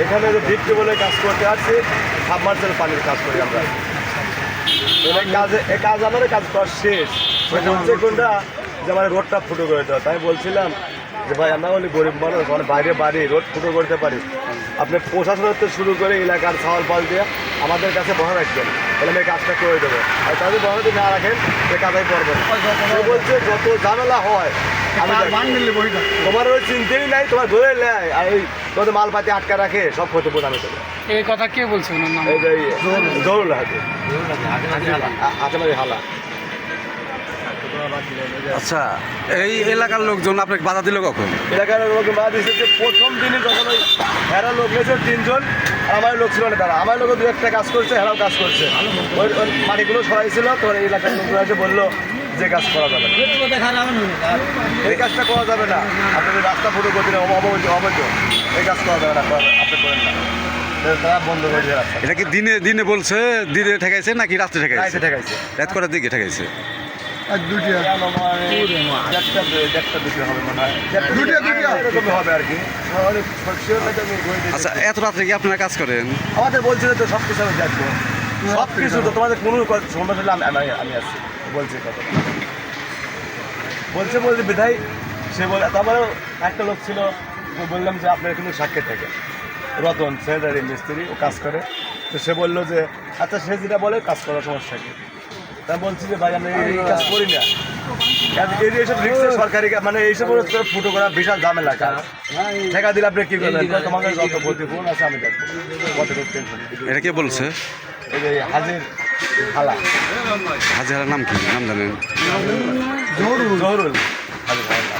এখানে যে ভিক্টি বলে কাজ করতে আসছি, সাবমার্সেল পানির কাজ করি আমরা। এই কাজ আমাদের কাজ করা শেষ। হচ্ছে কোনটা যে আমার রোডটা ফুটো করে দেওয়া। তাই বলছিলাম যে ভাই আমরা বলি গরিব মানুষ, মানে বাইরে বাড়ি রোড ফুটো করতে পারি, আপনি প্রশাসনের থেকে শুরু করে এলাকার ছাওয়াল পাল দিয়ে আমাদের কাছে বসা রাখবেন, তাহলে আমি এই কাজটা করে দেবো। আর তাদের বসা যদি না রাখেন সে কাজে পড়বেন। বলছে যত ঝামেলা হয় তোমার ওই চিন্তাই নাই, তোমার ধরে নেয় আর এই তোমাদের মালপাতি আটকা রাখে, সব ক্ষতি আমি দেবো। এই কথা কে বলছে ওনার নাম? এই যে জরুল হাতে আশেপাশে হালা। আচ্ছা, এই এলাকার লোকজন আপনাকে বাধা দিল কখন? এলাকার লোক বাধা দিয়েছে যে প্রথম দিনই যখন ওই হেরা লোক গেছে 3 জন, আর আমার লোক ছিল না তারা। আমার লোকও 2-1টা কাজ করছে, হেরাও কাজ করছে। ওই মাটিগুলো সরাইছিল, তো এই এলাকার লোকগুলো এসে বললো যে কাজ করা যাবে না, এই কাজটা করা যাবে না, আপনাদের রাস্তা ফুটো করতে অবৈধ, এই কাজ করা যাবে না, আপনি করেন না। তারা বন্ধ করে দিয়ে রাস্তা। এটা কি দিনে দিনে বলছে, দিনে ঠেকাইছে নাকি রাত্রে ঠেকাইছে? ঠেকাইছে রাত করার দিকে ঠেকাইছে। আচ্ছা, এত রাত্রে কি আপনারা কাজ করেন? আমাদের বলছিল তো সব কিছু আমি দেখবো, সব কিছু তো তোমাদের কোনো সমস্যা হলে আমি আসছি বলছি কথা বলছে বিধায় সে বলে। তারপরেও একটা লোক ছিল, বললাম যে আপনার কিন্তু সাক্ষী থাকে, রতন সেদারি মিস্ত্রি, ও কাজ করে। তো সে বললো যে আচ্ছা সে যেটা বলে কাজ করার সমস্যা কি। তা বলছি যে ভাই আমি এই কাজ করি না, এইসব রিক্সে সরকারি মানে এইসব ফুটো করা বিশাল ঝামেলা কাজ। ঠেকা দিলে আপনি কি করবেন? তোমাদের যত ভর্তি ফোন আছে আমি দেখবো, কতটুকু টেনশন। এটা কে বলছে? এই যে হাজির হালা। হাজির হালার নাম কি, নাম জানেন? জহরুল হাজির হালা।